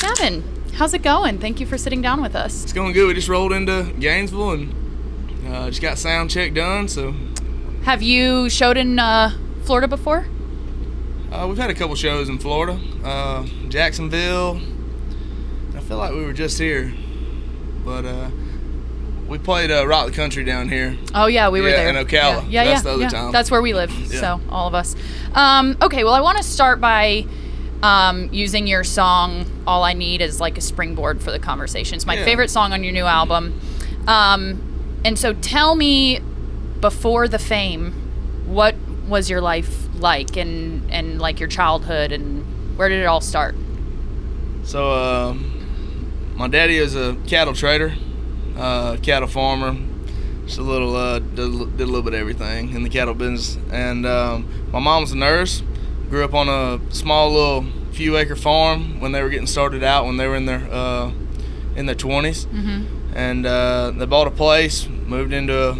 Gavin, how's it going? Thank you for sitting down with us. It's going good. We just rolled into Gainesville and just got sound check done. So, have you showed in Florida before? We've had a couple shows in Florida, Jacksonville. I feel like we were just here, but we played Rock the Country down here. Oh yeah, we were there. In Ocala. That's the other time. That's where we live. So all of us. Okay, well I want to start by using your song "All I Need" as like a springboard for the conversation. It's my favorite song on your new album. And so tell me, before the fame, what was your life like, and like your childhood, and where did it all start? So my daddy is a cattle trader, cattle farmer. Just a little did a little bit of everything in the cattle business. And my mom was a nurse. Grew up on a small little few acre farm when they were getting started out, when they were in their 20s. Mm-hmm. And they bought a place, moved into a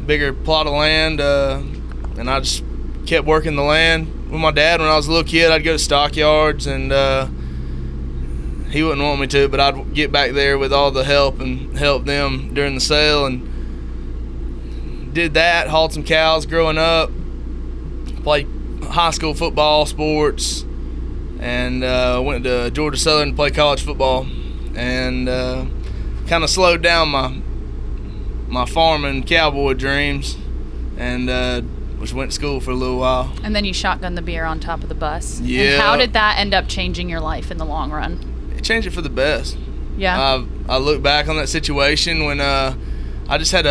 bigger plot of land, and I just kept working the land with my dad. When I was a little kid, I'd go to stockyards, and he wouldn't want me to, but I'd get back there with all the help and help them during the sale, and did that, hauled some cows growing up, played high school football, sports, and went to Georgia Southern to play college football, and kind of slowed down my farming cowboy dreams, and just went to school for a little while. And then you shotgunned the beer on top of the bus. Yeah. And how did that end up changing your life in the long run? It changed it for the best. Yeah. I look back on that situation when I just had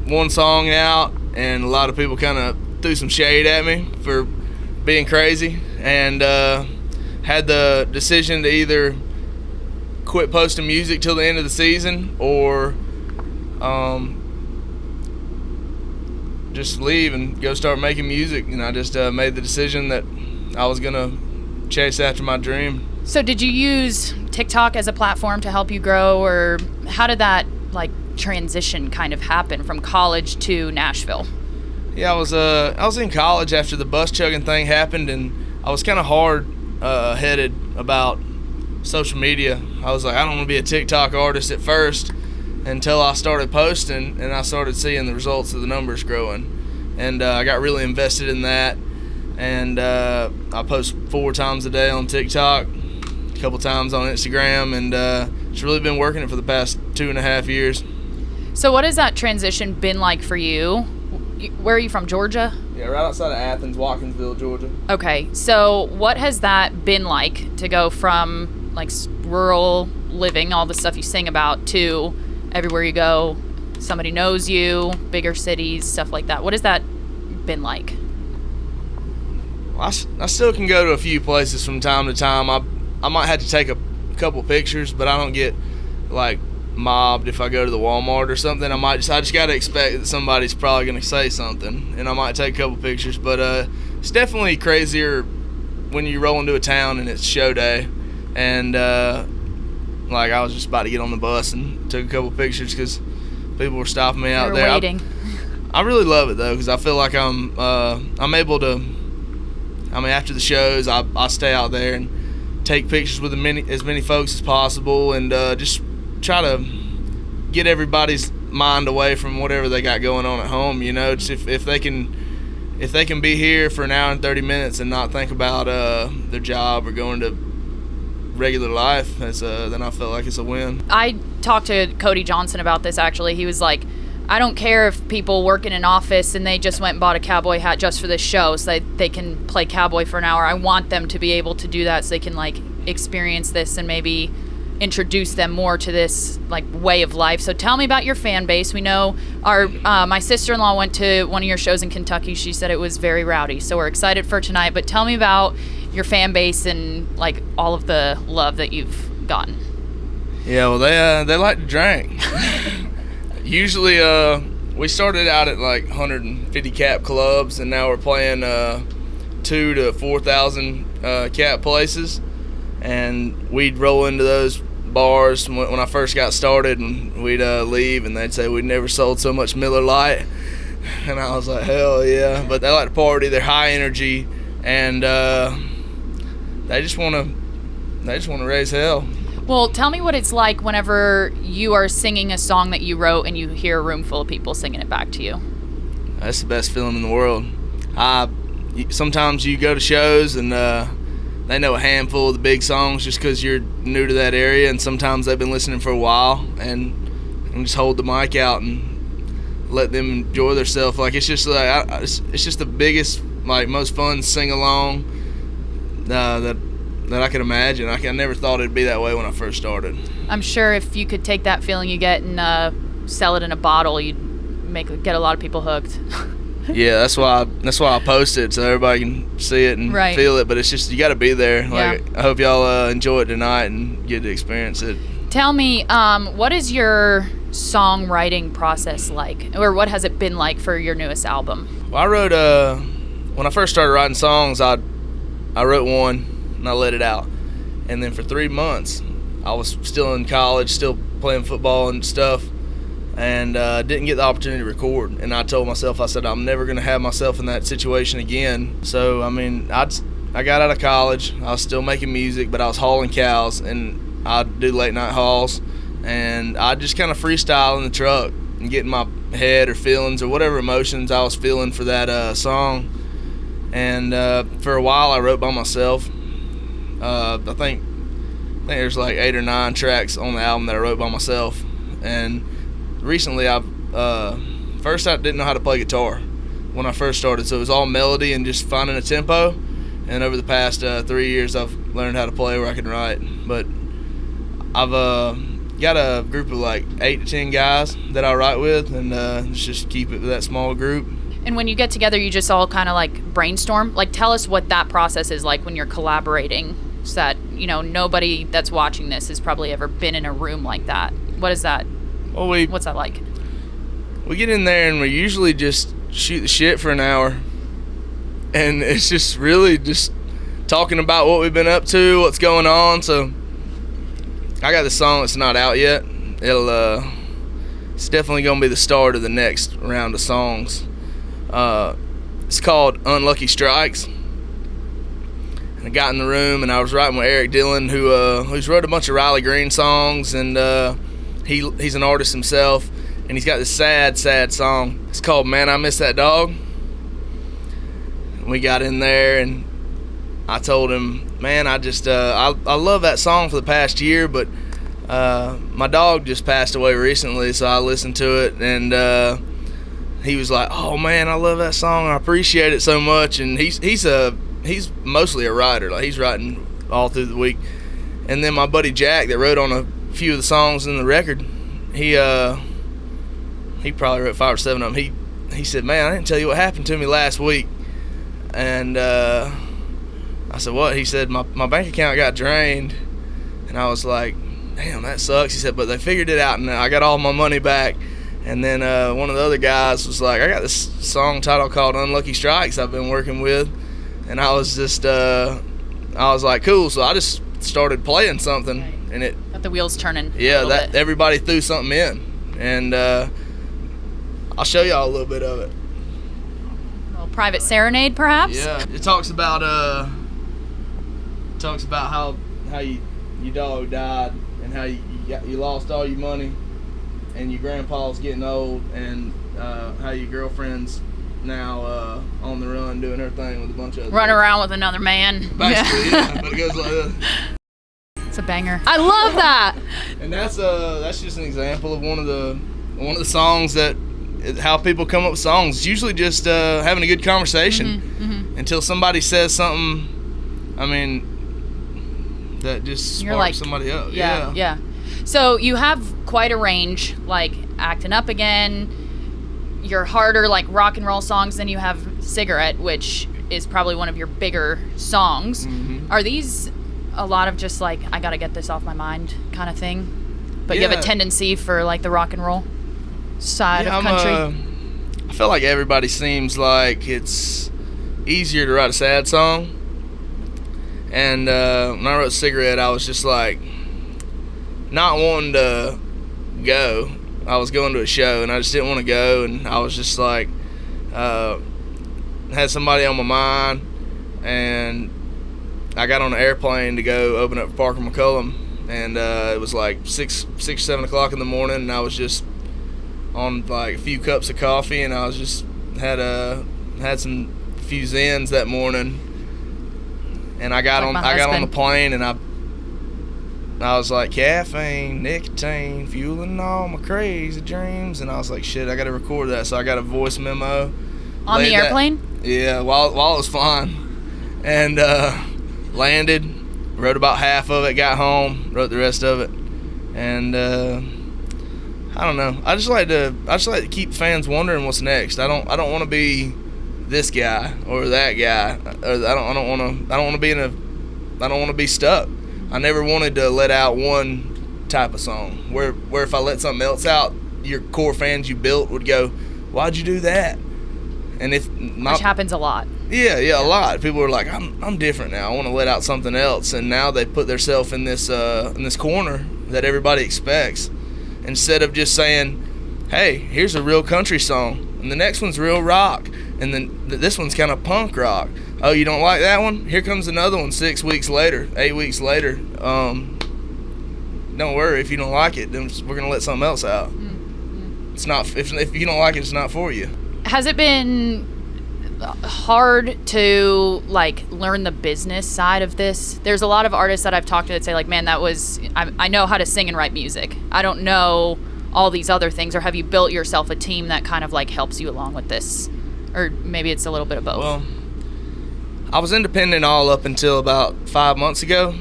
one song out, and a lot of people kind of threw some shade at me for being crazy, and had the decision to either quit posting music till the end of the season or just leave and go start making music. And I just made the decision that I was gonna chase after my dream. So did you use TikTok as a platform to help you grow, or how did that like transition kind of happen from college to Nashville? Yeah, I was in college after the bus chugging thing happened, and I was kind of hard-headed about social media. I was like, I don't want to be a TikTok artist at first, until I started posting and I started seeing the results of the numbers growing, and I got really invested in that. And I post 4 times a day on TikTok, a couple times on Instagram, and it's really been working it for the past 2.5 years. So what has that transition been like for you? Where are you from, Georgia? Yeah, right outside of Athens, Watkinsville, Georgia. Okay, so what has that been like to go from like rural living, all the stuff you sing about, to everywhere you go, somebody knows you, bigger cities, stuff like that? What has that been like? I still can go to a few places from time to time. I might have to take a couple pictures, but I don't get like mobbed if I go to the Walmart or something. I just got to expect that somebody's probably going to say something, and I might take a couple pictures. But it's definitely crazier when you roll into a town and it's show day, and like I was just about to get on the bus and took a couple pictures because people were stopping me out there. Waiting. I really love it though, because I feel like I'm able to. I mean, after the shows, I stay out there and take pictures with as many folks as possible, and just try to get everybody's mind away from whatever they got going on at home. You know, just if they can be here for an hour and 30 minutes and not think about their job or going to regular life, then I feel like it's a win. I talked to Cody Johnson about this actually. He was like, I don't care if people work in an office and they just went and bought a cowboy hat just for this show so that they can play cowboy for an hour. I want them to be able to do that so they can like experience this and maybe introduce them more to this like way of life. So tell me about your fan base. We know my sister-in-law went to one of your shows in Kentucky. She said it was very rowdy. So we're excited for tonight, but tell me about your fan base and like all of the love that you've gotten. Yeah, well, they like to drink. Usually, we started out at like 150 cap clubs, and now we're playing 2,000 to 4,000 cap places. And we'd roll into those bars when I first got started, and we'd leave, and they'd say we'd never sold so much Miller Lite. And I was like, hell yeah. But they like to party, they're high energy, and they just want they just want to raise hell. Well, tell me what it's like whenever you are singing a song that you wrote and you hear a room full of people singing it back to you. That's the best feeling in the world. Sometimes you go to shows and they know a handful of the big songs just because you're new to that area, and sometimes they've been listening for a while, and just hold the mic out and let them enjoy themselves. Like, it's just like it's just the biggest, like, most fun sing along that I could imagine. I never thought it'd be that way when I first started. I'm sure if you could take that feeling you get and sell it in a bottle, you'd get a lot of people hooked. Yeah, that's why I post it so everybody can see it and feel it. But it's just, you got to be there. Like, yeah. I hope y'all enjoy it tonight and get to experience it. Tell me, what is your songwriting process like, or what has it been like for your newest album? Well, I wrote when I first started writing songs, I wrote one and I let it out, and then for 3 months I was still in college, still playing football and stuff, and didn't get the opportunity to record. And I told myself, I said, I'm never going to have myself in that situation again. So, I mean, I got out of college. I was still making music, but I was hauling cows, and I'd do late night hauls, and I'd just kind of freestyle in the truck and get in my head or feelings or whatever emotions I was feeling for that song. And for a while I wrote by myself. I think there's like 8 or 9 tracks on the album that I wrote by myself. And recently first I didn't know how to play guitar when I first started, so it was all melody and just finding a tempo. And over the past 3 years I've learned how to play where I can write. But I've got a group of like 8 to 10 guys that I write with, and just keep it that small group. And when you get together, you just all kind of like brainstorm? Like, tell us what that process is like when you're collaborating, so that, you know, nobody that's watching this has probably ever been in a room like that. What is that? Well, what's that like? We get in there and we usually just shoot the shit for an hour. And it's just really just talking about what we've been up to, what's going on. So I got this song that's not out yet. It's definitely going to be the start of the next round of songs. It's called Unlucky Strikes. And I got in the room and I was writing with Eric Dillon, who's wrote a bunch of Riley Green songs, and he's an artist himself, and he's got this sad song. It's called Man, I Miss That Dog. And we got in there and I told him, man, I love that song for the past year, but my dog just passed away recently, so I listened to it, and he was like, oh man, I love that song, I appreciate it so much. And he's mostly a writer, like he's writing all through the week. And then my buddy Jack that wrote on a few of the songs in the record, he probably wrote 5 or 7 of them. He said, man, I didn't tell you what happened to me last week. And I said, what? He said, my bank account got drained. And I was like, damn, that sucks. He said, but they figured it out and I got all my money back. And then one of the other guys was like, I got this song title called Unlucky Strikes I've been working with. And I was just, I was like, cool. So I just started playing something, and it got the wheels turning. Yeah, everybody threw something in. And I'll show y'all a little bit of it. A little private serenade, perhaps? Yeah, it talks about how your dog died, and how you lost all your money, and your grandpa's getting old, and how your girlfriend's now on the run doing her thing with a bunch of running around with another man. Basically, yeah. But it goes like this. It's a banger. I love that. And that's just an example of one of the songs that how people come up with songs. It's usually just having a good conversation until somebody says something. I mean, that just sparks somebody up. Yeah. So you have quite a range, like Acting Up Again, your harder like rock and roll songs. Then you have Cigarette, which is probably one of your bigger songs. Are these a lot of just like, I gotta get this off my mind kind of thing? But you have a tendency for like the rock and roll side of country? I feel like everybody seems like it's easier to write a sad song. And when I wrote Cigarette, I was just like not wanting to go. I was going to a show and I just didn't want to go, and I was just like had somebody on my mind, and I got on an airplane to go open up Parker McCullum, and it was like 7 o'clock in the morning, and I was just on like a few cups of coffee, and I was just had some few Zens that morning, and I got on the plane, and I was like, caffeine, nicotine, fueling all my crazy dreams, and I was like, shit, I got to record that. So I got a voice memo on the airplane. Yeah, while it was flying, and landed, wrote about half of it, got home, wrote the rest of it, and I don't know. I just like to keep fans wondering what's next. I don't want to be this guy or that guy. Or I don't want to be stuck. I never wanted to let out one type of song where if I let something else out, your core fans you built would go, "Why'd you do that?" And which happens a lot. Yeah, a lot. People are like, "I'm different now. I want to let out something else." And now they put themselves in this corner that everybody expects, instead of just saying, "Hey, here's a real country song, and the next one's real rock, and then this one's kind of punk rock. Oh, you don't like that one? Here comes another one 6 weeks later, 8 weeks later. Don't worry, if you don't like it, then we're gonna let something else out. Mm-hmm. It's not if you don't like it, it's not for you." Has it been hard to like learn the business side of this? There's a lot of artists that I've talked to that say like, man, I know how to sing and write music. I don't know all these other things. Or have you built yourself a team that kind of like helps you along with this? Or maybe it's a little bit of both. Well, I was independent all up until about 5 months ago.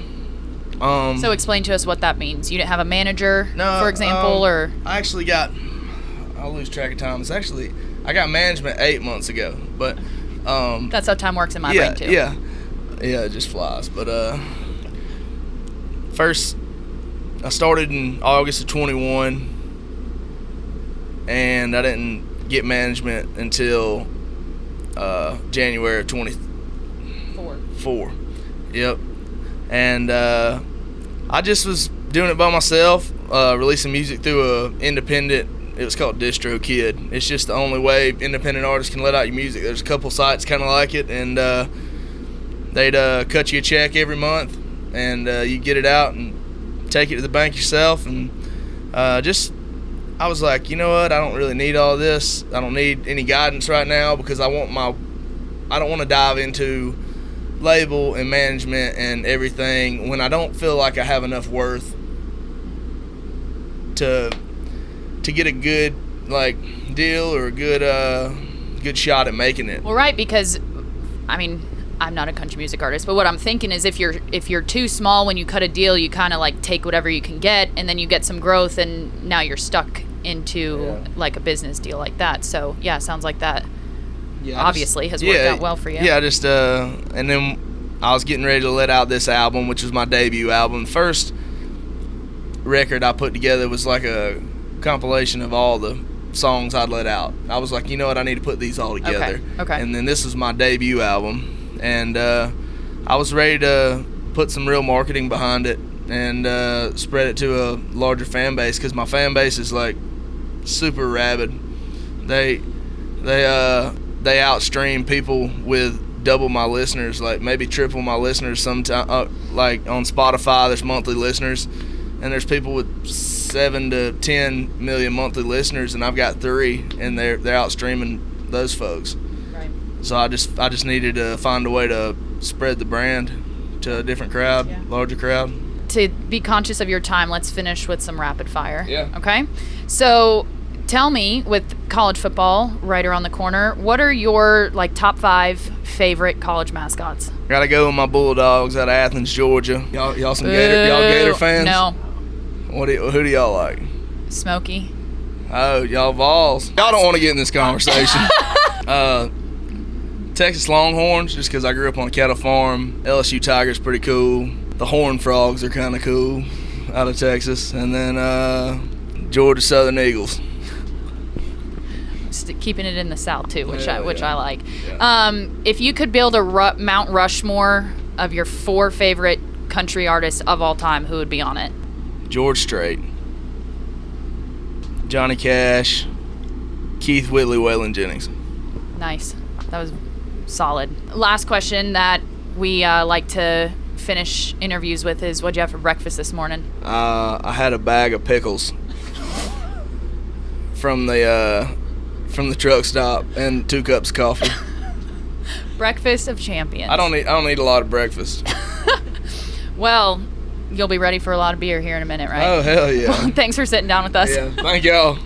So explain to us what that means. You didn't have a manager, for example, or? I actually I'll lose track of time. I got management 8 months ago, but that's how time works in my brain too. Yeah, it just flies. But first, I started in August of 21, and I didn't get management until January of 24. Yep. And I just was doing it by myself, releasing music through a independent. It was called Distro Kid. It's just the only way independent artists can let out your music. There's a couple sites kind of like it, and they'd cut you a check every month, and you get it out and take it to the bank yourself. And I was like, you know what? I don't really need all this. I don't need any guidance right now, because I don't want to dive into label and management and everything when I don't feel like I have enough worth to get a good like deal or a good shot at making it. Well, right, because I mean, I'm not a country music artist, but what I'm thinking is if you're too small when you cut a deal, you kind of like take whatever you can get, and then you get some growth, and now you're stuck into like a business deal like that. So yeah, sounds like that. Yeah, obviously has worked out well for you. Yeah, and then I was getting ready to let out this album, which was my debut album. The first record I put together was like a compilation of all the songs I'd let out. I was like, you know what, I need to put these all together. Okay. And then this was my debut album, and I was ready to put some real marketing behind it and spread it to a larger fan base, because my fan base is like super rabid. They outstream people with double my listeners, like maybe triple my listeners sometimes. Like on Spotify, there's monthly listeners, and there's people with 7 to 10 million monthly listeners, and I've got 3, and they're outstreaming those folks. Right. So I just needed to find a way to spread the brand to a different crowd, larger crowd. To be conscious of your time, let's finish with some rapid fire. Yeah. Okay. So tell me, with college football right around the corner, what are your like top 5 favorite college mascots? Gotta go with my Bulldogs out of Athens, Georgia. Y'all some Gator fans? No. Who do y'all like? Smokey. Oh, y'all Vols. Y'all don't want to get in this conversation. Texas Longhorns, just because I grew up on a cattle farm. LSU Tigers, pretty cool. The Horned Frogs are kind of cool out of Texas. And then Georgia Southern Eagles. Keeping it in the South too, which I like. Yeah. If you could build a Mount Rushmore of your 4 favorite country artists of all time, who would be on it? George Strait, Johnny Cash, Keith Whitley, Waylon Jennings. Nice. That was solid. Last question that we like to finish interviews with is, what'd you have for breakfast this morning? I had a bag of pickles from the truck stop and 2 cups of coffee. Breakfast of champions. I don't need a lot of breakfast. Well, you'll be ready for a lot of beer here in a minute, right? Oh, hell yeah. Thanks for sitting down with us. Yeah, thank y'all.